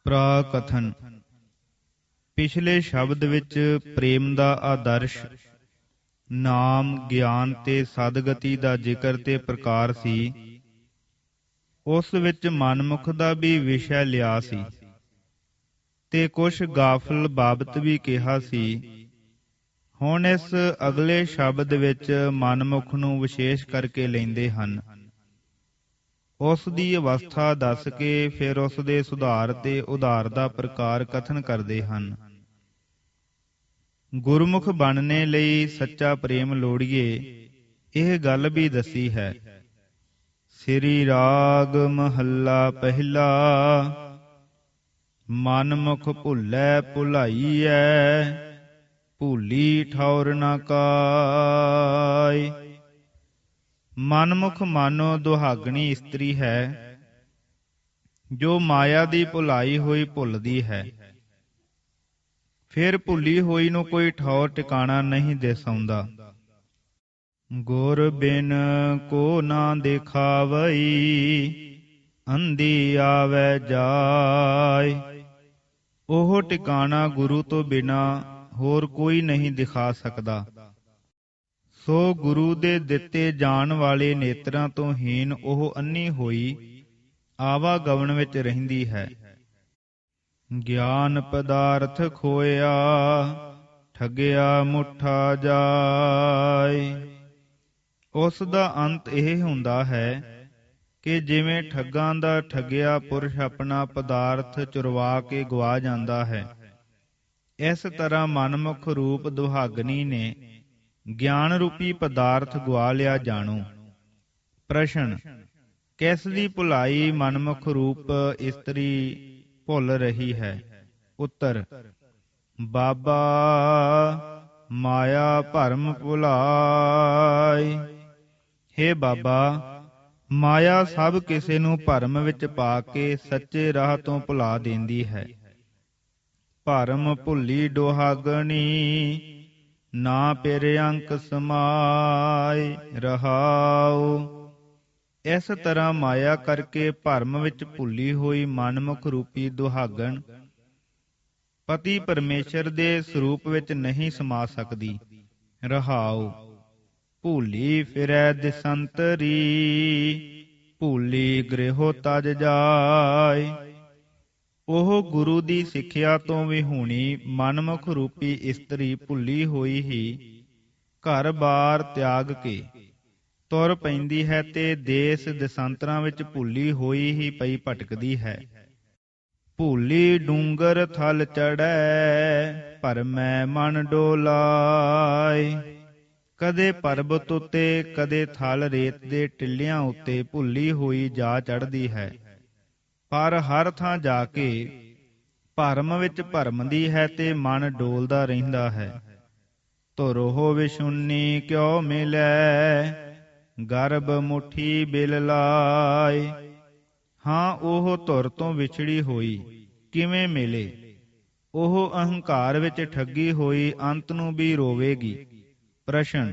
ਪ੍ਰਾਕਥਨ। ਪਿਛਲੇ ਸ਼ਬਦ ਵਿੱਚ ਪ੍ਰੇਮ ਦਾ ਆਦਰਸ਼, ਨਾਮ, ਗਿਆਨ ਤੇ ਸਦਗਤੀ ਦਾ ਜ਼ਿਕਰ ਤੇ ਪ੍ਰਕਾਰ ਸੀ। ਉਸ ਵਿੱਚ ਮਨਮੁਖ ਦਾ ਵੀ ਵਿਸ਼ਾ ਲਿਆ ਸੀ ਤੇ ਕੁਛ ਗਾਫਲ ਬਾਬਤ ਵੀ ਕਿਹਾ ਸੀ। ਹੁਣ ਇਸ ਅਗਲੇ ਸ਼ਬਦ ਵਿੱਚ ਮਨਮੁਖ ਨੂੰ ਵਿਸ਼ੇਸ਼ ਕਰਕੇ ਲੈਂਦੇ ਹਨ। ਉਸ ਦੀ ਅਵਸਥਾ ਦੱਸ ਕੇ ਫਿਰ ਉਸ ਦੇ ਸੁਧਾਰ ਤੇ ਉਧਾਰ ਦਾ ਪ੍ਰਕਾਰ ਕਥਨ ਕਰਦੇ ਹਨ। ਗੁਰਮੁਖ ਬਣਨੇ ਲਈ ਸੱਚਾ ਪ੍ਰੇਮ ਲੋੜੀਏ, ਇਹ ਗੱਲ ਵੀ ਦੱਸੀ ਹੈ। ਸ੍ਰੀ ਰਾਗ ਮਹੱਲਾ ਪਹਿਲਾ। ਮਨਮੁਖ ਭੁੱਲੈ ਭੁਲਾਈਐ, ਭੂਲੀ ਠੌਰ ਨਾ ਕਾਇ। ਮਨਮੁਖ ਮਾਨੋ ਦੁਹਾਗਣੀ ਇਸਤਰੀ ਹੈ, ਜੋ ਮਾਇਆ ਦੀ ਭੁਲਾਈ ਹੋਈ ਭੁੱਲਦੀ ਹੈ। ਫਿਰ ਭੁੱਲੀ ਹੋਈ ਨੂੰ ਕੋਈ ਠੌਰ ਟਿਕਾਣਾ ਨਹੀਂ ਦਿਸ ਆਉਂਦਾ। ਗੁਰ ਬਿਨ ਕੋ ਨਾ ਦਿਖਾਵਈ, ਅੰਧੀ ਆਵੈ ਜਾਇ। ਉਹ ਟਿਕਾਣਾ ਗੁਰੂ ਤੋਂ ਬਿਨਾ ਹੋਰ ਕੋਈ ਨਹੀਂ ਦਿਖਾ ਸਕਦਾ। ਸੋ ਗੁਰੂ ਦੇ ਦਿੱਤੇ ਜਾਣ ਵਾਲੇ ਨੇਤਰਾਂ ਤੋਂ ਹੀਨ ਉਹ ਅੰਨੀ ਹੋਈ ਆਵਾਗਮਨ ਵਿੱਚ ਰਹਿੰਦੀ ਹੈ। ਗਿਆਨ ਪਦਾਰਥ ਖੋਇਆ, ਠੱਗਿਆ ਮੁੱਠਾ ਜਾਇ। ਉਸ ਦਾ ਅੰਤ ਇਹ ਹੁੰਦਾ ਹੈ ਕਿ ਜਿਵੇਂ ਠੱਗਾਂ ਦਾ ਠੱਗਿਆ ਪੁਰਸ਼ ਆਪਣਾ ਪਦਾਰਥ ਚੁਰਵਾ ਕੇ ਗਵਾ ਜਾਂਦਾ ਹੈ, ਇਸ ਤਰ੍ਹਾਂ ਮਨਮੁਖ ਰੂਪ ਦੁਹਾਗਨੀ ਨੇ ਗਿਆਨ ਰੂਪੀ ਪਦਾਰਥ ਗਵਾ ਲਿਆ ਜਾਣੋ। ਪ੍ਰਸ਼ਨ। ਕਿਸ ਦੀ ਭੁਲਾਈ ਮਨਮੁਖ ਰੂਪ ਇਸਤਰੀ ਭੁੱਲ ਰਹੀ ਹੈ? ਉੱਤਰ। ਬਾਬਾ ਮਾਇਆ ਭਰਮ ਭੁਲਾਈ। ਹੇ ਬਾਬਾ, ਮਾਇਆ ਸਭ ਕਿਸੇ ਨੂੰ ਭਰਮ ਵਿੱਚ ਪਾ ਕੇ ਸੱਚੇ ਰਾਹ ਤੋਂ ਭੁਲਾ ਦਿੰਦੀ ਹੈ। ਭਰਮ ਭੁੱਲੀ ਦੁਹਾਗਣੀ, ਨਾ ਪਿਰ ਅੰਕ ਸਮਾਏ ਰਹਾਉ। ਇਸ ਤਰ੍ਹਾਂ ਮਾਇਆ ਕਰਕੇ ਭਰਮ ਵਿੱਚ ਭੁੱਲੀ ਹੋਈ ਮਨਮੁਖ ਰੂਪੀ ਦੁਹਾਗਣ ਪਤੀ ਪਰਮੇਸ਼ਰ ਦੇ ਸਰੂਪ ਵਿੱਚ ਨਹੀਂ ਸਮਾ ਸਕਦੀ। ਰਹਾਉ। ਭੂਲੀ ਫਿਰੈ ਦਿਸੰਤਰੀ, ਭੂਲੀ ਗ੍ਰਹਿਓ ਤਜ ਜਾਇ। ਉਹ ਗੁਰੂ ਦੀ ਸਿੱਖਿਆ ਤੋਂ ਵਿਹੂਣੀ ਮਨਮੁਖ ਰੂਪੀ ਇਸਤਰੀ ਭੁੱਲੀ ਹੋਈ ਹੀ ਘਰ ਬਾਰ ਤਿਆਗ ਕੇ ਤੁਰ ਪੈਂਦੀ ਹੈ ਤੇ ਦੇਸ ਦਿਸੰਤਰਾਂ ਵਿੱਚ ਭੁੱਲੀ ਹੋਈ ਹੀ ਪਈ ਭਟਕਦੀ ਹੈ। ਭੂਲੀ ਡੂੰਗਰ ਥਲ ਚੜ੍ਹੈ, ਭਰਮੈ ਮਨ ਡੋਲਾਇ। ਕਦੇ ਪਰਬਤ ਉੱਤੇ, ਕਦੇ ਥਲ ਰੇਤ ਦੇ ਟਿੱਲਿਆਂ ਉੱਤੇ ਭੁੱਲੀ ਹੋਈ ਜਾ ਚੜ੍ਹਦੀ ਹੈ, ਪਰ ਹਰ ਥਾਂ ਜਾ ਕੇ ਭਰਮ ਵਿੱਚ ਭਰਮਦੀ ਹੈ ਤੇ ਮਨ ਡੋਲਦਾ ਰਹਿੰਦਾ ਹੈ। ਧੁਰੋ ਵਿਸ਼ੁੰਨੀ ਕਿਉ ਮਿਲੈ, ਗਰਭ ਮੁਠੀ ਬਿਲ ਲਾਇ। ਹਾਂ, ਉਹ ਧੁਰ ਤੋਂ ਵਿਛੜੀ ਹੋਈ ਕਿਵੇਂ ਮਿਲੇ? ਉਹ ਅਹੰਕਾਰ ਵਿੱਚ ਠੱਗੀ ਹੋਈ ਅੰਤ ਨੂੰ ਵੀ ਰੋਵੇਗੀ। ਪ੍ਰਸ਼ਨ।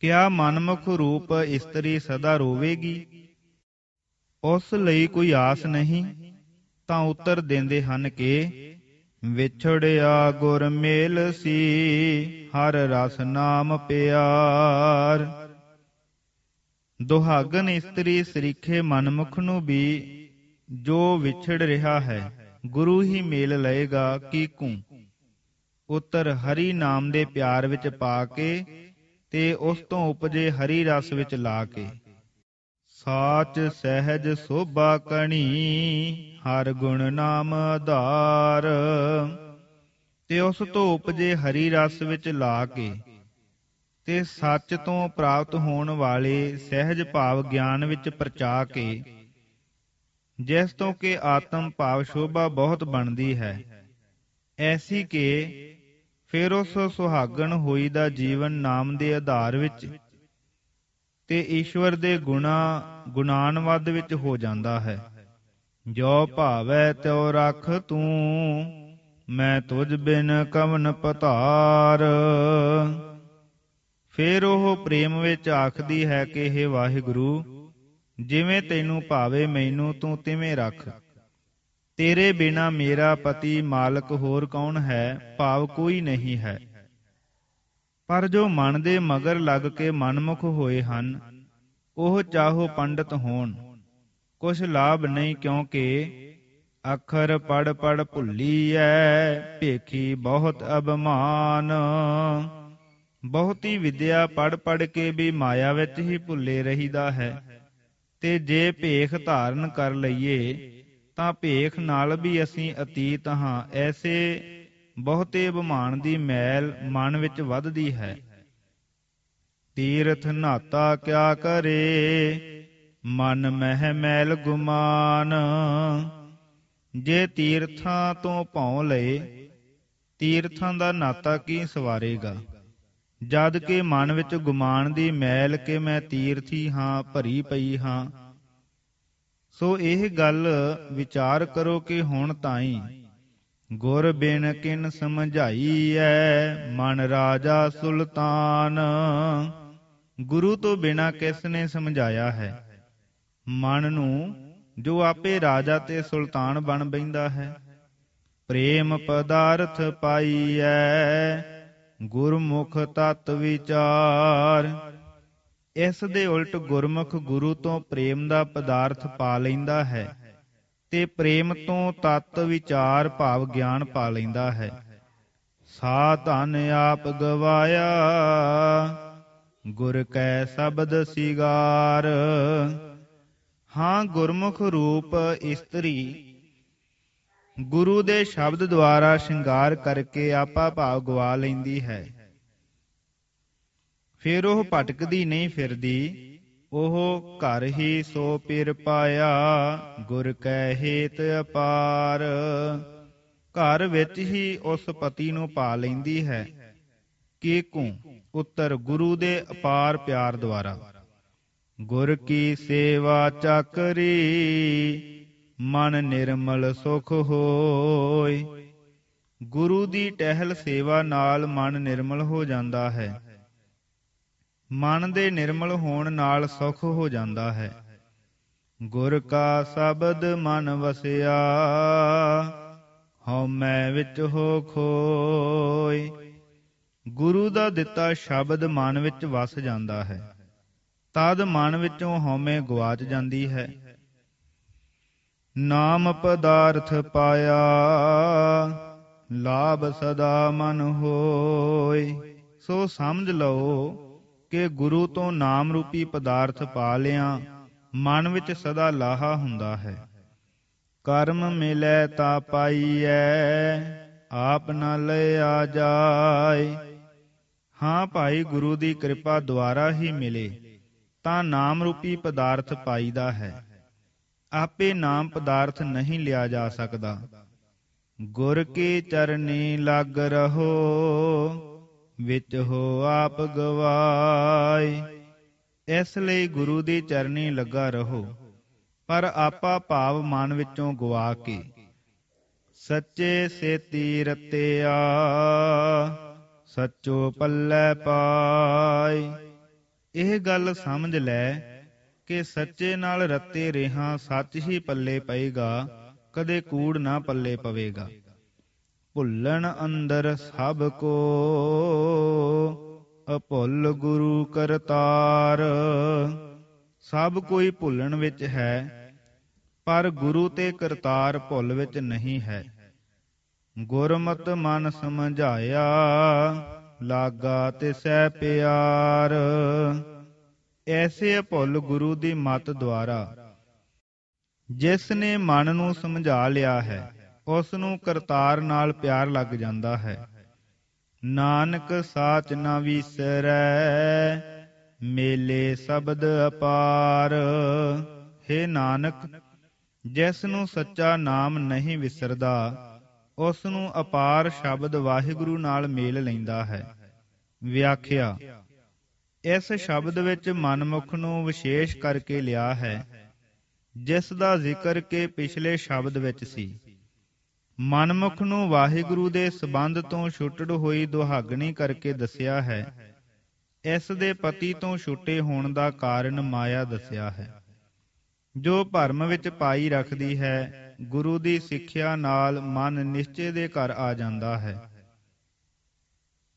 ਕਿਆ ਮਨਮੁਖ ਰੂਪ ਇਸਤਰੀ ਸਦਾ ਰੋਵੇਗੀ? ਉਸ ਲਈ ਕੋਈ ਆਸ ਨਹੀਂ? ਤਾਂ ਉੱਤਰ ਦਿੰਦੇ ਹਨ ਕਿ ਵਿਛੜਿਆ ਗੁਰ ਮੇਲ ਸੀ, ਹਰ ਰਸ ਨਾਮ ਪਿਆਰ। ਦੁਹਾਗਨ ਇਸਤਰੀ ਸਰੀਖੇ ਮਨਮੁਖ ਨੂੰ ਵੀ ਜੋ ਵਿਛੜ ਰਿਹਾ ਹੈ ਗੁਰੂ ਹੀ ਮੇਲ ਲਏਗਾ ਕੀਕੂ। ਉੱਤਰ। ਹਰੀ ਨਾਮ ਦੇ ਪਿਆਰ ਵਿੱਚ ਪਾ ਕੇ ਤੇ ਉਸ ਤੋਂ ਉਪਜੇ ਹਰੀ ਰਸ ਵਿੱਚ ਲਾ ਕੇ। ਸਾਚ ਸਹਿਜ ਸੋਭਾ ਕਣੀ, ਹਰ ਗੁਣ ਨਾਮ ਆਧਾਰ। ਤੇ ਉਸ ਤੋਂ ਉਪਜੇ ਹਰੀ ਰਸ ਵਿੱਚ ਲਾ ਕੇ ਤੇ ਸੱਚ ਤੋਂ ਪ੍ਰਾਪਤ ਹੋਣ ਵਾਲੇ ਸਹਿਜ ਭਾਵ ਗਿਆਨ ਵਿੱਚ ਪਰਚਾ ਕੇ, ਜਿਸ ਤੋਂ ਕਿ ਆਤਮ ਭਾਵ ਸ਼ੋਭਾ ਬਹੁਤ ਬਣਦੀ ਹੈ, ਐਸੀ ਕਿ ਫਿਰ ਉਸ ਸੁਹਾਗਣ ਹੋਈ ਦਾ ਜੀਵਨ ਨਾਮ ਦੇ ਆਧਾਰ ਵਿੱਚ ਤੇ ਈਸ਼ਵਰ ਦੇ ਗੁਣਾਨਵਾਦ ਵਿੱਚ ਹੋ ਜਾਂਦਾ ਹੈ। ਜੋ ਭਾਵੈ ਤਿਉ ਰਖ ਤੂੰ, ਮੈਂ ਤੁਝ ਬਿਨ ਕਵਨ ਪਤਾਰ। ਫਿਰ ਉਹ ਪ੍ਰੇਮ ਵਿੱਚ ਆਖਦੀ ਹੈ ਕਿ ਹੇ ਵਾਹਿਗੁਰੂ, ਜਿਵੇਂ ਤੈਨੂੰ ਭਾਵੇ ਮੈਨੂੰ ਤੂੰ ਤਿਵੇਂ ਰੱਖ। ਤੇਰੇ ਬਿਨਾ ਮੇਰਾ ਪਤੀ ਮਾਲਕ ਹੋਰ ਕੌਣ ਹੈ, ਭਾਵ ਕੋਈ ਨਹੀਂ ਹੈ। ਪਰ ਜੋ ਮਨ ਦੇ ਮਗਰ ਲੱਗ ਕੇ ਮਨਮੁਖ ਹੋਏ ਹਨ, ਉਹ ਚਾਹੋ ਪੰਡਤ ਹੋਣ, ਕੁਛ ਲਾਭ ਨਹੀਂ, ਕਿਉਂਕਿ ਅੱਖਰ ਪੜ ਪੜ ਭੁੱਲੀਐ, ਭੇਖੀ ਬਹੁਤ ਅਭਿਮਾਨ। ਬਹੁਤੀ ਵਿਦਿਆ ਪੜ ਪੜ ਕੇ ਵੀ ਮਾਇਆ ਵਿੱਚ ਹੀ ਭੁੱਲੇ ਰਹੀਦਾ ਹੈ, ਤੇ ਜੇ ਭੇਖ ਧਾਰਨ ਕਰ ਲਈਏ ਤਾਂ ਭੇਖ ਨਾਲ ਵੀ ਅਸੀਂ ਅਤੀਤ ਹਾਂ। ਐਸੇ ਬਹੁਤੇ ਅਭਿਮਾਨ ਦੀ ਮੈਲ ਮਨ ਵਿੱਚ ਵੱਧਦੀ ਹੈ। ਤੀਰਥ ਨਾਤਾ ਕਿਆ ਕਰੇ, ਮਨ ਮਹਿ ਮੈਲ ਗੁਮਾਨ। ਜੇ ਤੀਰਥਾਂ ਤੋਂ ਭਉ ਲਏ, ਤੀਰਥਾਂ ਦਾ ਨਾਤਾ ਕੀ ਸਵਾਰੇਗਾ, ਜਦ ਕਿ ਮਨ ਵਿੱਚ ਗੁਮਾਨ ਦੀ ਮੈਲ ਕਿ ਮੈਂ ਤੀਰਥੀ ਹਾਂ, ਭਰੀ ਪਈ ਹਾਂ। ਸੋ ਇਹ ਗੱਲ ਵਿਚਾਰ ਕਰੋ ਕਿ ਹੁਣ ਤਾਈਂ ਗੁਰ ਬਿਨ ਕਿਨ ਸਮਝਾਈਐ, ਮਨ ਰਾਜਾ ਸੁਲਤਾਨ। ਗੁਰੂ ਤੋਂ ਬਿਨਾ ਕਿਸ ਨੇ ਸਮਝਾਇਆ ਹੈ ਮਨ ਨੂੰ, ਜੋ ਆਪੇ ਰਾਜਾ ਤੇ ਸੁਲਤਾਨ ਬਣ ਬੈਂਦਾ ਹੈ। ਪ੍ਰੇਮ ਪਦਾਰਥ ਪਾਈਐ, ਗੁਰਮੁਖ ਤਤ ਵਿਚਾਰ। ਇਸ ਦੇ ਉਲਟ ਗੁਰਮੁਖ ਗੁਰੂ ਤੋਂ ਪ੍ਰੇਮ ਦਾ ਪਦਾਰਥ ਪਾ ਲੈਂਦਾ ਹੈ, ਤੇ ਪ੍ਰੇਮ ਤੋਂ ਤਤ ਵਿਚਾਰ ਭਾਵ ਗਿਆਨ ਪਾ ਲੈਂਦਾ ਹੈ। ਸਾ ਧਨ ਆਪ ਗਵਾਇਆ, ਗੁਰ ਕੈ ਸ਼ਬਦ ਸਿਗਾਰ। ਹਾਂ, ਗੁਰਮੁਖ ਰੂਪ ਇਸਤਰੀ ਗੁਰੂ ਦੇ ਸ਼ਬਦ ਦੁਆਰਾ ਸ਼ਿੰਗਾਰ ਕਰਕੇ ਆਪਾ ਭਾਵ ਗਵਾ ਲੈਂਦੀ ਹੈ। ਫਿਰ ਉਹ ਭਟਕਦੀ ਨਹੀਂ ਫਿਰਦੀ, ਉਹ ਘਰ ਹੀ ਸੋ ਪਿਰ ਪਾਇਆ, ਗੁਰ ਕੈ ਹੇਤ ਅਪਾਰ। ਘਰ ਵਿੱਚ ਹੀ ਉਸ ਪਤੀ ਨੂੰ ਪਾ ਲੈਂਦੀ ਹੈ। ਕਿਹਕੂ ਉੱਤਰ, ਗੁਰੂ ਦੇ ਅਪਾਰ ਪਿਆਰ ਦੁਆਰਾ। ਗੁਰ ਕੀ ਸੇਵਾ ਚਾਕਰੀ, ਮਨ ਨਿਰਮਲ ਸੁਖ ਹੋਇ। ਗੁਰੂ ਦੀ ਟਹਿਲ ਸੇਵਾ ਨਾਲ ਮਨ ਨਿਰਮਲ ਹੋ ਜਾਂਦਾ ਹੈ। ਮਨ ਦੇ ਨਿਰਮਲ ਹੋਣ ਨਾਲ ਸੁਖ ਹੋ ਜਾਂਦਾ ਹੈ। ਗੁਰ ਕਾ ਸ਼ਬਦ ਮਨ ਵਸਿਆ, ਹਉਮੈ ਵਿੱਚ ਹੋ ਖੋਇ। ਗੁਰੂ ਦਾ ਦਿੱਤਾ ਸ਼ਬਦ ਮਨ ਵਿੱਚ ਵਸ ਜਾਂਦਾ ਹੈ, ਤਦ ਮਨ ਵਿੱਚੋਂ ਹਉਮੈ ਗੁਆਚ ਜਾਂਦੀ ਹੈ। ਨਾਮ ਪਦਾਰਥ ਪਾਇਆ, ਲਾਭ ਸਦਾ ਮਨ ਹੋਇ। ਸੋ ਸਮਝ ਲਓ ਕਿ ਗੁਰੂ ਤੋਂ ਨਾਮ ਰੂਪੀ ਪਦਾਰਥ ਪਾ ਲਿਆ, ਮਨ ਵਿੱਚ ਸਦਾ ਲਾਹਾ ਹੁੰਦਾ ਹੈ। ਕਰਮ ਮਿਲੈ ਤਾ ਪਾਈਐ, ਆਪ ਨ ਲਿਆ ਜਾਇ। ਹਾਂ ਭਾਈ, ਗੁਰੂ ਦੀ ਕਿਰਪਾ ਦੁਆਰਾ ਹੀ ਮਿਲੇ ਤਾਂ ਨਾਮ ਰੂਪੀ ਪਦਾਰਥ ਪਾਈਦਾ ਹੈ, ਆਪੇ ਨਾਮ ਪਦਾਰਥ ਨਹੀਂ ਲਿਆ ਜਾ ਸਕਦਾ। ਗੁਰ ਕੀ ਚਰਨੀ ਲੱਗ ਰਹੋ, ਵਿੱਚ ਹੋ ਆਪ ਗਵਾਏ। ਇਸ ਲਈ ਗੁਰੂ ਦੀ ਚਰਨੀ ਲੱਗਾ ਰਹੋ, ਪਰ ਆਪਾ ਭਾਵ ਮਨ ਵਿੱਚੋਂ ਗਵਾ ਕੇ। ਸੱਚੇ ਸੇਤੀ ਰਤਿਆ, ਸੱਚੋ ਪੱਲੇ ਪਾਏ। ਇਹ ਗੱਲ ਸਮਝ ਲੈ ਕਿ ਸੱਚੇ ਨਾਲ ਰਤੇ ਰਿਹਾ ਸੱਚ ਹੀ ਪੱਲੇ ਪਏਗਾ, ਕਦੇ ਕੂੜ ਨਾ ਪੱਲੇ ਪਵੇਗਾ। ਭੁੱਲਣ ਅੰਦਰ ਸਭ ਕੋ, ਅਭੁੱਲ ਗੁਰੂ ਕਰਤਾਰ। ਸਭ ਕੋਈ ਭੁੱਲਣ ਵਿੱਚ ਹੈ, ਪਰ ਗੁਰੂ ਤੇ ਕਰਤਾਰ ਭੁੱਲ ਵਿੱਚ ਨਹੀਂ ਹੈ। ਗੁਰਮਤਿ ਮਨ ਸਮਝਾਇਆ, ਲਾਗਾ ਤਿਸੈ ਪਿਆਰ। ਐਸੇ ਅਭੁੱਲ ਗੁਰੂ ਦੀ ਮਤ ਦੁਆਰਾ ਜਿਸ ਨੇ ਮਨ ਨੂੰ ਸਮਝਾ ਲਿਆ ਹੈ, ਉਸ ਨੂੰ ਕਰਤਾਰ ਨਾਲ ਪਿਆਰ ਲੱਗ ਜਾਂਦਾ ਹੈ। ਨਾਨਕ ਸਾਚ ਨਾ ਵਿਸਰੈ, ਮੇਲੇ ਸ਼ਬਦ ਅਪਾਰ। ਹੇ ਨਾਨਕ, ਜਿਸ ਨੂੰ ਸੱਚਾ ਨਾਮ ਨਹੀਂ ਵਿਸਰਦਾ, ਉਸ ਨੂੰ ਅਪਾਰ ਸ਼ਬਦ ਵਾਹਿਗੁਰੂ ਨਾਲ ਮੇਲ ਲੈਂਦਾ ਹੈ। ਵਿਆਖਿਆ: ਇਸ ਸ਼ਬਦ ਵਿੱਚ ਮਨਮੁਖ ਨੂੰ ਵਿਸ਼ੇਸ਼ ਕਰਕੇ ਲਿਆ ਹੈ, ਜਿਸ ਦਾ ਜ਼ਿਕਰ ਕਿ ਪਿਛਲੇ ਸ਼ਬਦ ਵਿੱਚ ਸੀ। ਮਨਮੁਖ ਨੂੰ ਵਾਹਿਗੁਰੂ ਦੇ ਸੰਬੰਧ ਤੋਂ ਛੁੱਟੜ ਹੋਈ ਦੁਹਾਗਣੀ ਕਰਕੇ ਦੱਸਿਆ ਹੈ। ਇਸ ਦੇ ਪਤੀ ਤੋਂ ਛੁੱਟੇ ਹੋਣ ਦਾ ਕਾਰਨ ਮਾਇਆ ਦੱਸਿਆ ਹੈ, ਜੋ ਭਰਮ ਵਿੱਚ ਪਾਈ ਰੱਖਦੀ ਹੈ। ਗੁਰੂ ਦੀ ਸਿੱਖਿਆ ਨਾਲ ਮਨ ਨਿਸ਼ਚੇ ਦੇ ਘਰ ਆ ਜਾਂਦਾ ਹੈ।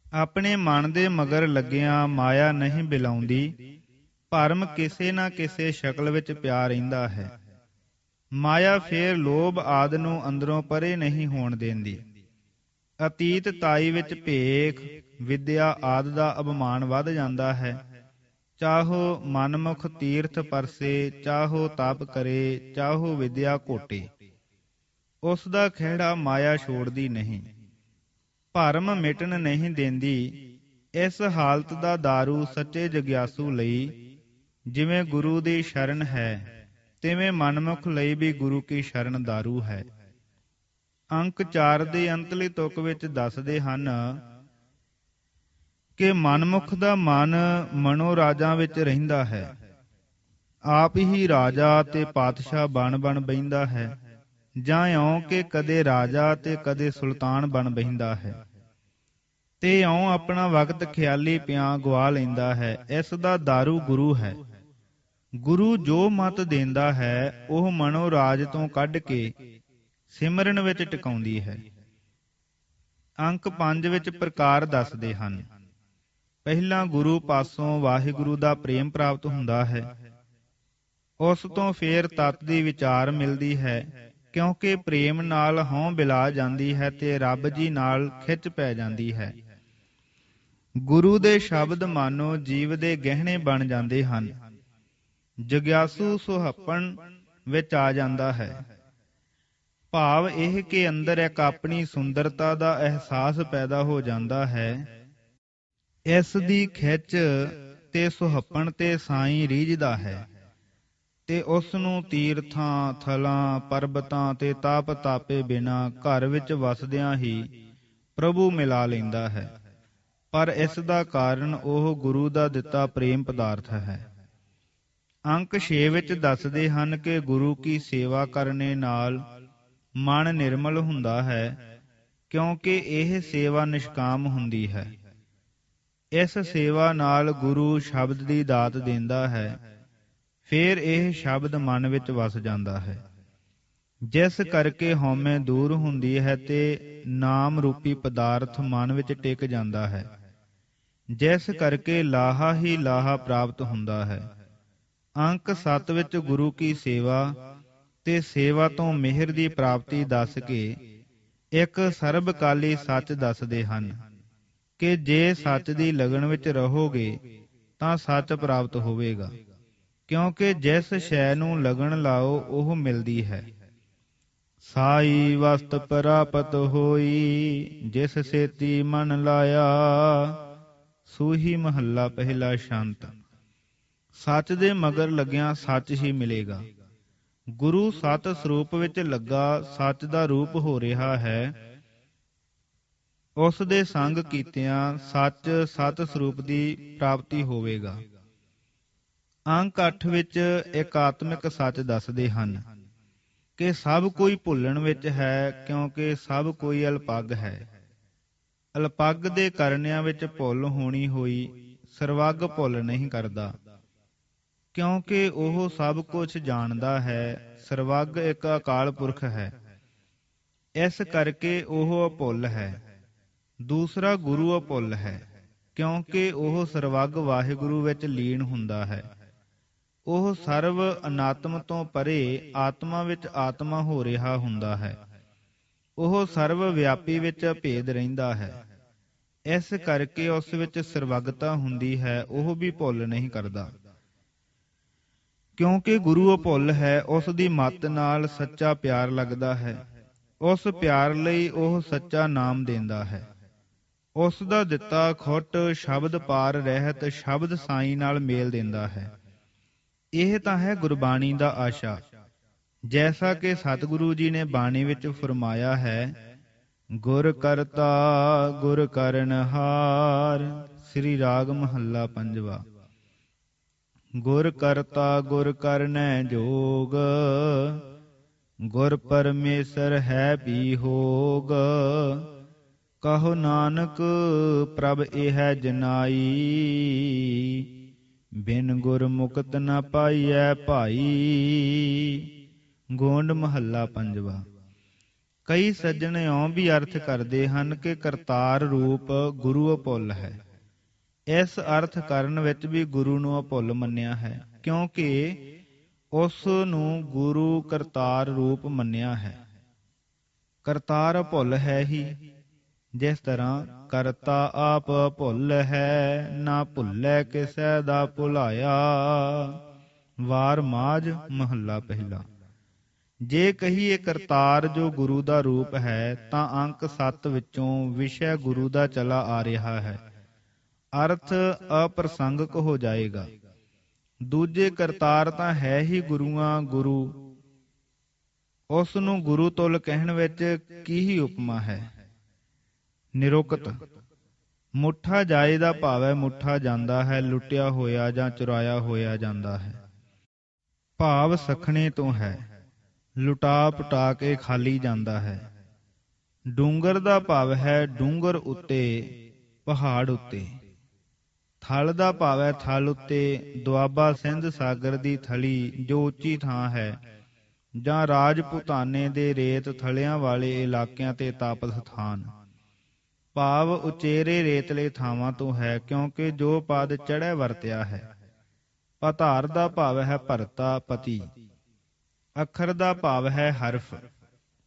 ਆਪਣੇ ਮਨ ਦੇ ਮਗਰ ਲੱਗਿਆਂ ਮਾਇਆ ਨਹੀਂ ਬਿਲਾਉਂਦੀ, ਭਰਮ ਕਿਸੇ ਨਾ ਕਿਸੇ ਸ਼ਕਲ ਵਿੱਚ ਪਿਆ ਰਹਿੰਦਾ ਹੈ। ਮਾਇਆ ਫੇਰ ਲੋਭ ਆਦਿ ਨੂੰ ਅੰਦਰੋਂ ਪਰੇ ਨਹੀਂ ਹੋਣ ਦੇਂਦੀ। ਅਤੀਤ ਤਾਈ ਵਿੱਚ ਭੇਖ, ਵਿਦਿਆ ਆਦਿ ਦਾ ਅਭਿਮਾਨ ਵੱਧ ਜਾਂਦਾ ਹੈ। ਚਾਹੋ ਮਨਮੁਖ ਤੀਰਥ ਪਰਸੇ, ਚਾਹੋ ਤਪ ਕਰੇ, ਚਾਹੋ ਵਿਦਿਆ ਘੋਟੇ, ਉਸ ਦਾ ਖਹਿੜਾ ਮਾਇਆ ਛੋੜਦੀ ਨਹੀਂ, ਭਰਮ ਮਿਟਣ ਨਹੀਂ ਦੇਂਦੀ। ਇਸ ਹਾਲਤ ਦਾ ਦਾਰੂ ਸੱਚੇ ਜਗਿਆਸੂ ਲਈ ਜਿਵੇਂ ਗੁਰੂ ਦੀ ਸ਼ਰਨ ਹੈ, ਤਿਵੇਂ ਮਨਮੁਖ ਲਈ ਵੀ ਗੁਰੂ ਕੀ ਸ਼ਰਨ ਦਾਰੂ ਹੈ। ਅੰਕ 4 ਦੇ ਅੰਤਲੀ ਤੁਕ ਵਿੱਚ ਦੱਸਦੇ ਹਨ ਕਿ ਮਨਮੁਖ ਦਾ ਮਨ ਮਨੋਰਾਜਾਂ ਵਿੱਚ ਰਹਿੰਦਾ ਹੈ, ਆਪ ਹੀ ਰਾਜਾ ਤੇ ਪਾਤਸ਼ਾਹ ਬਣ ਬਹਿੰਦਾ ਹੈ, ਜਾਂ ਇਉਂ ਕਿ ਕਦੇ ਰਾਜਾ ਤੇ ਕਦੇ ਸੁਲਤਾਨ ਬਣ ਬਹਿੰਦਾ ਹੈ, ਤੇ ਇਉਂ ਆਪਣਾ ਵਕਤ ਖਿਆਲੀ ਪਿਆਂ ਗਵਾ ਲੈਂਦਾ ਹੈ। ਇਸ ਦਾ ਦਾਰੂ ਗੁਰੂ ਹੈ। ਗੁਰੂ ਜੋ ਮਤ ਦੇਂਦਾ ਹੈ ਉਹ ਮਨੋਰਾਜ ਤੋਂ ਕੱਢ ਕੇ ਸਿਮਰਨ ਵਿੱਚ ਟਿਕਾਉਂਦੀ ਹੈ। ਅੰਕ 5 ਵਿੱਚ ਪ੍ਰਕਾਰ ਦੱਸਦੇ ਹਨ। ਪਹਿਲਾਂ ਗੁਰੂ ਪਾਸੋਂ ਵਾਹਿਗੁਰੂ ਦਾ ਪ੍ਰੇਮ ਪ੍ਰਾਪਤ ਹੁੰਦਾ ਹੈ, ਉਸ ਤੋਂ ਫੇਰ ਤਤ ਦੀ ਵਿਚਾਰ ਮਿਲਦੀ ਹੈ, ਕਿਉਂਕਿ ਪ੍ਰੇਮ ਨਾਲ ਹਉ ਬਿਲਾ ਜਾਂਦੀ ਹੈ ਤੇ ਰੱਬ ਜੀ ਨਾਲ ਖਿੱਚ ਪੈ ਜਾਂਦੀ ਹੈ। ਗੁਰੂ ਦੇ ਸ਼ਬਦ ਮਾਨੋ ਜੀਵ ਦੇ ਗਹਿਣੇ ਬਣ ਜਾਂਦੇ ਹਨ। ਜਗਿਆਸੂ ਸੁਹੱਪਣ ਵਿੱਚ ਆ ਜਾਂਦਾ ਹੈ। ਭਾਵ ਇਹ ਕਿ ਅੰਦਰ ਇੱਕ ਆਪਣੀ ਸੁੰਦਰਤਾ ਦਾ ਅਹਿਸਾਸ ਪੈਦਾ ਹੋ ਜਾਂਦਾ ਹੈ। ਇਸ ਦੀ ਖਿੱਚ ਤੇ ਸੁਹੱਪਣ ਤੇ ਸਾਈਂ ਰੀਝਦਾ ਹੈ ਤੇ ਉਸ ਨੂੰ ਤੀਰਥਾਂ, ਥਲਾਂ, ਪਰਬਤਾਂ ਤੇ ਤਾਪ ਤਾਪੇ ਬਿਨਾਂ ਘਰ ਵਿੱਚ ਵਸਦਿਆਂ ਹੀ ਪ੍ਰਭੂ ਮਿਲਾ ਲੈਂਦਾ ਹੈ। ਪਰ ਇਸ ਦਾ ਕਾਰਨ ਉਹ ਗੁਰੂ ਦਾ ਦਿੱਤਾ ਪ੍ਰੇਮ ਪਦਾਰਥ ਹੈ। ਅੰਕ 6 ਵਿੱਚ ਦੱਸਦੇ ਹਨ ਕਿ ਗੁਰੂ ਕੀ ਸੇਵਾ ਕਰਨੇ ਨਾਲ ਮਨ ਨਿਰਮਲ ਹੁੰਦਾ ਹੈ, ਕਿਉਂਕਿ ਇਹ ਸੇਵਾ ਨਿਸ਼ਕਾਮ ਹੁੰਦੀ ਹੈ। ਇਸ ਸੇਵਾ ਨਾਲ ਗੁਰੂ ਸ਼ਬਦ ਦੀ ਦਾਤ ਦਿੰਦਾ ਹੈ, ਫਿਰ ਇਹ ਸ਼ਬਦ ਮਨ ਵਿੱਚ ਵਸ ਜਾਂਦਾ ਹੈ, ਜਿਸ ਕਰਕੇ ਹਉਮੈ ਦੂਰ ਹੁੰਦੀ ਹੈ ਤੇ ਨਾਮ ਰੂਪੀ ਪਦਾਰਥ ਮਨ ਵਿੱਚ ਟਿਕ ਜਾਂਦਾ ਹੈ, ਜਿਸ ਕਰਕੇ ਲਾਹਾ ਹੀ ਲਾਹਾ ਪ੍ਰਾਪਤ ਹੁੰਦਾ ਹੈ। ਅੰਕ 7 ਵਿੱਚ ਗੁਰੂ ਕੀ ਸੇਵਾ ਤੇ ਸੇਵਾ ਤੋਂ ਮਿਹਰ ਦੀ ਪ੍ਰਾਪਤੀ ਦੱਸ ਕੇ ਇੱਕ ਸਰਬਕਾਲੀ ਸੱਚ ਦੱਸਦੇ ਹਨ ਕਿ ਜੇ ਸੱਚ ਦੀ ਲਗਨ ਵਿੱਚ ਰਹੋਗੇ ਤਾਂ ਸੱਚ ਪ੍ਰਾਪਤ ਹੋਵੇਗਾ, ਕਿਉਂਕਿ ਜਿਸ ਸ਼ੈ ਨੂੰ ਲਗਨ ਲਾਓ ਉਹ ਮਿਲਦੀ ਹੈ। ਸਾਈ ਵਸਤ ਪ੍ਰਾਪਤ ਹੋਈ, ਜਿਸ ਸੇਤੀ ਮਨ ਲਾਇਆ, ਸੂਹੀ ਮਹੱਲਾ ਪਹਿਲਾ ਸ਼ੰਤ। ਸੱਚ ਦੇ ਮਗਰ ਲੱਗਿਆਂ ਸੱਚ ਹੀ ਮਿਲੇਗਾ। ਗੁਰੂ ਸਤ ਸਰੂਪ ਵਿੱਚ ਲੱਗਾ ਸੱਚ ਦਾ ਰੂਪ ਹੋ ਰਿਹਾ ਹੈ। ਉਸ ਦੇ ਸੰਗ ਕੀਤਿਆਂ ਸੱਚ ਸਤ ਸਰੂਪ ਦੀ ਪ੍ਰਾਪਤੀ ਹੋਵੇਗਾ। ਅੰਕ 8 ਵਿੱਚ ਇਕਾਤਮਿਕ ਸੱਚ ਦੱਸਦੇ ਹਨ ਕਿ ਸਭ ਕੋਈ ਭੁੱਲਣ ਵਿੱਚ ਹੈ, ਕਿਉਂਕਿ ਸਭ ਕੋਈ ਅਲਪੱਗ ਹੈ। ਅਲਪੱਗ ਦੇ ਕਰਨਿਆਂ ਵਿੱਚ ਭੁੱਲ ਹੋਣੀ ਹੋਈ, ਸਰਵੱਗ ਭੁੱਲ ਨਹੀਂ ਕਰਦਾ, ਕਿਉਂਕਿ ਉਹ ਸਭ ਕੁਝ ਜਾਣਦਾ ਹੈ। ਸਰਵੱਗ ਇੱਕ ਅਕਾਲ ਪੁਰਖ ਹੈ, ਇਸ ਕਰਕੇ ਉਹ ਅਭੁੱਲ ਹੈ। ਦੂਸਰਾ ਗੁਰੂ ਅਭੁੱਲ ਹੈ, ਕਿਉਂਕਿ ਉਹ ਸਰਵੱਗ ਵਾਹਿਗੁਰੂ ਵਿੱਚ ਲੀਨ ਹੁੰਦਾ ਹੈ। ਉਹ ਸਰਵ ਅਨਾਤਮ ਤੋਂ ਪਰੇ ਆਤਮਾ ਵਿੱਚ ਆਤਮਾ ਹੋ ਰਿਹਾ ਹੁੰਦਾ ਹੈ। ਉਹ ਸਰਵ ਵਿਆਪੀ ਵਿੱਚ ਭੇਦ ਰਹਿੰਦਾ ਹੈ, ਇਸ ਕਰਕੇ ਉਸ ਵਿੱਚ ਸਰਵਗਤਾ ਹੁੰਦੀ ਹੈ। ਉਹ ਵੀ ਭੁੱਲ ਨਹੀਂ ਕਰਦਾ, ਕਿਉਂਕਿ ਗੁਰੂ ਅਭੁੱਲ ਹੈ। ਉਸ ਦੀ ਮੱਤ ਨਾਲ ਸੱਚਾ ਪਿਆਰ ਲੱਗਦਾ ਹੈ। ਉਸ ਪਿਆਰ ਲਈ ਉਹ ਸੱਚਾ ਨਾਮ ਦਿੰਦਾ ਹੈ। ਉਸ ਦਾ ਦਿੱਤਾ ਖੁੱਟ ਸ਼ਬਦ ਪਾਰ ਰਹਿਤ ਸ਼ਬਦ ਸਾਈਂ ਨਾਲ ਮੇਲ ਦਿੰਦਾ ਹੈ। ਇਹ ਤਾਂ ਹੈ ਗੁਰਬਾਣੀ ਦਾ ਆਸ਼ਾ, ਜੈਸਾ ਕਿ ਸਤਿਗੁਰੂ ਜੀ ਨੇ ਬਾਣੀ ਵਿੱਚ ਫਰਮਾਇਆ ਹੈ, ਗੁਰ ਕਰਤਾ ਗੁਰ ਕਰਨਹਾਰ। ਸ੍ਰੀ ਰਾਗ ਮਹੱਲਾ ਪੰਜਵਾ। ਗੁਰ ਕਰਤਾ ਗੁਰ ਕਰਨੈ ਜੋਗ, ਗੁਰ ਪਰਮੇਸ਼ਰ ਹੈ ਵੀ ਹੋਗ। ਕਹੋ ਨਾਨਕ ਪ੍ਰਭ ਇਹ ਜਨਾਈ, ਬਿਨ ਗੁਰ ਮੁਕਤ ਨ ਪਾਈਐ ਭਾਈ। ਗੋਂਡ ਮਹੱਲਾ ਪੰਜਵਾ। ਕਈ ਸੱਜਣ ਇਉਂ ਵੀ ਅਰਥ ਕਰਦੇ ਹਨ ਕਿ ਕਰਤਾਰ ਰੂਪ ਗੁਰੂ ਅਭੁੱਲ ਹੈ। ਇਸ ਅਰਥ ਕਰਨ ਵਿੱਚ ਵੀ ਗੁਰੂ ਨੂੰ ਅਭੁੱਲ ਮੰਨਿਆ ਹੈ, ਕਿਉਂਕਿ ਉਸ ਨੂੰ ਗੁਰੂ ਕਰਤਾਰ ਰੂਪ ਮੰਨਿਆ ਹੈ। ਕਰਤਾਰ ਅਭੁੱਲ ਹੈ ਹੀ, ਜਿਸ ਤਰ੍ਹਾਂ ਕਰਤਾ ਆਪ ਭੁੱਲ ਹੈ, ਨਾ ਭੁੱਲੈ ਕਿਸੈ ਦਾ ਭੁਲਾਇਆ। ਵਾਰ ਮਾਝ ਮਹੱਲਾ ਪਹਿਲਾ। ਜੇ ਕਹੀਏ ਕਰਤਾਰ ਜੋ ਗੁਰੂ ਦਾ ਰੂਪ ਹੈ, ਤਾਂ ਅੰਕ 7 ਵਿੱਚੋਂ ਵਿਸ਼ੇ ਗੁਰੂ ਦਾ ਚਲਾ ਆ ਰਿਹਾ ਹੈ, ਅਰਥ ਅਪ੍ਰਸੰਗਕ ਹੋ ਜਾਏਗਾ। ਦੂਜੇ ਕਰਤਾਰ ਤਾਂ ਹੈ ਹੀ ਗੁਰੂਆਂ ਗੁਰੂ, ਉਸ ਨੂੰ ਗੁਰੂ ਤੁਲ ਕਹਿਣ ਵਿੱਚ ਕੀ ਹੀ ਉਪਮਾ ਹੈ। ਨਿਰੁਕਤ। ਮੁੱਠਾ ਜਾਏ ਦਾ ਭਾਵ ਹੈ ਮੁੱਠਾ ਜਾਂਦਾ ਹੈ, ਲੁੱਟਿਆ ਹੋਇਆ ਜਾਂ ਚੁਰਾਇਆ ਹੋਇਆ ਜਾਂਦਾ ਹੈ। ਭਾਵ ਸਖਣੇ ਤੋਂ ਹੈ, ਲੁਟਾ ਪੁਟਾ ਕੇ ਖਾਲੀ ਜਾਂਦਾ ਹੈ। ਡੂੰਗਰ ਦਾ ਭਾਵ ਹੈ ਡੂੰਗਰ ਉੱਤੇ, ਪਹਾੜ ਉੱਤੇ। ਥਲ ਦਾ ਭਾਵ ਹੈ ਥਲ ਉੱਤੇ, ਦੁਆਬਾ ਸਿੰਧ ਸਾਗਰ ਦੀ ਥਲੀ ਜੋ ਉੱਚੀ ਥਾਂ ਹੈ, ਜਾਂ ਰਾਜਪੂਤਾਨੇ ਦੇ ਰੇਤ ਥਲਿਆਂ ਵਾਲੇ ਇਲਾਕਿਆਂ ਤੇ ਤਾਪਤ ਸਥਾਨ। ਭਾਵ ਉਚੇਰੇ ਰੇਤਲੇ ਥਾਵਾਂ ਤੋਂ ਹੈ, ਕਿਉਂਕਿ ਜੋ ਪਦ ਚੜ੍ਹੇ ਵਰਤਿਆ ਹੈ। ਪਧਾਰ ਦਾ ਭਾਵ ਹੈ ਭਰਤਾ ਪਤੀ। ਅੱਖਰ ਦਾ ਭਾਵ ਹੈ ਹਰਫ।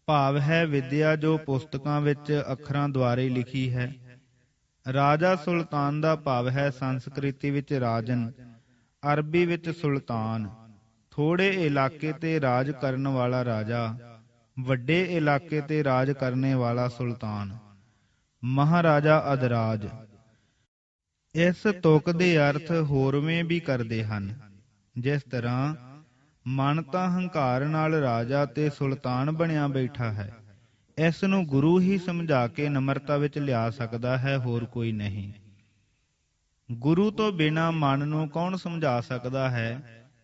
ਭਾਵ ਹੈ ਵਿਦਿਆ ਜੋ ਪੁਸਤਕਾਂ ਵਿੱਚ ਅੱਖਰਾਂ ਦੁਆਰੇ ਲਿਖੀ ਹੈ। ਰਾਜਾ ਸੁਲਤਾਨ ਦਾ ਭਾਵ ਹੈ ਸੰਸਕ੍ਰਿਤੀ ਵਿੱਚ ਰਾਜਨ, ਅਰਬੀ ਵਿੱਚ ਸੁਲਤਾਨ। ਥੋੜੇ ਇਲਾਕੇ ਤੇ ਰਾਜ ਕਰਨ ਵਾਲਾ ਰਾਜਾ, ਵੱਡੇ ਇਲਾਕੇ ਤੇ ਰਾਜ ਕਰਨੇ ਵਾਲਾ ਸੁਲਤਾਨ। ਮਹਾਰਾਜਾ ਅਧਰਾਜ। ਇਸ ਤੁਕ ਦੇ ਅਰਥ ਹੋਰਵੇਂ ਵੀ ਕਰਦੇ ਹਨ, ਜਿਸ ਤਰ੍ਹਾਂ ਮਨ ਤਾਂ ਹੰਕਾਰ ਨਾਲ ਰਾਜਾ ਤੇ ਸੁਲਤਾਨ ਬਣਿਆ ਬੈਠਾ ਹੈ। ਇਸ ਨੂੰ ਗੁਰੂ ਹੀ ਸਮਝਾ ਕੇ ਨਮਰਤਾ ਵਿੱਚ ਲਿਆ ਸਕਦਾ ਹੈ, ਹੋਰ ਕੋਈ ਨਹੀਂ। ਗੁਰੂ ਤੋਂ ਬਿਨਾਂ ਮਨ ਨੂੰ ਕੌਣ ਸਮਝਾ ਸਕਦਾ ਹੈ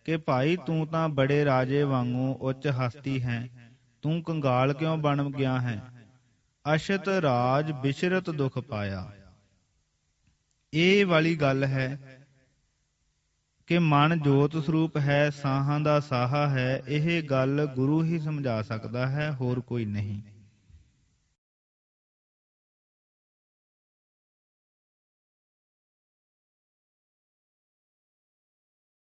ਕਿ ਭਾਈ ਤੂੰ ਤਾਂ ਬੜੇ ਰਾਜੇ ਵਾਂਗੂ ਉੱਚ ਹਸਤੀ ਹੈ, ਤੂੰ ਕੰਗਾਲ ਕਿਉਂ ਬਣ ਗਿਆ ਹੈ। ਅਸ਼ਤ ਰਾਜ ਬਿਸ਼ਰਤ ਦੁਖ ਪਾਇਆ। ਇਹ ਵਾਲੀ ਗੱਲ ਹੈ ਕਿ ਮਨ ਜੋਤ ਸਰੂਪ ਹੈ, ਸਾਹਾਂ ਦਾ ਸਾਹਾ ਹੈ। ਇਹ ਗੱਲ ਗੁਰੂ ਹੀ ਸਮਝਾ ਸਕਦਾ ਹੈ, ਹੋਰ ਕੋਈ ਨਹੀਂ।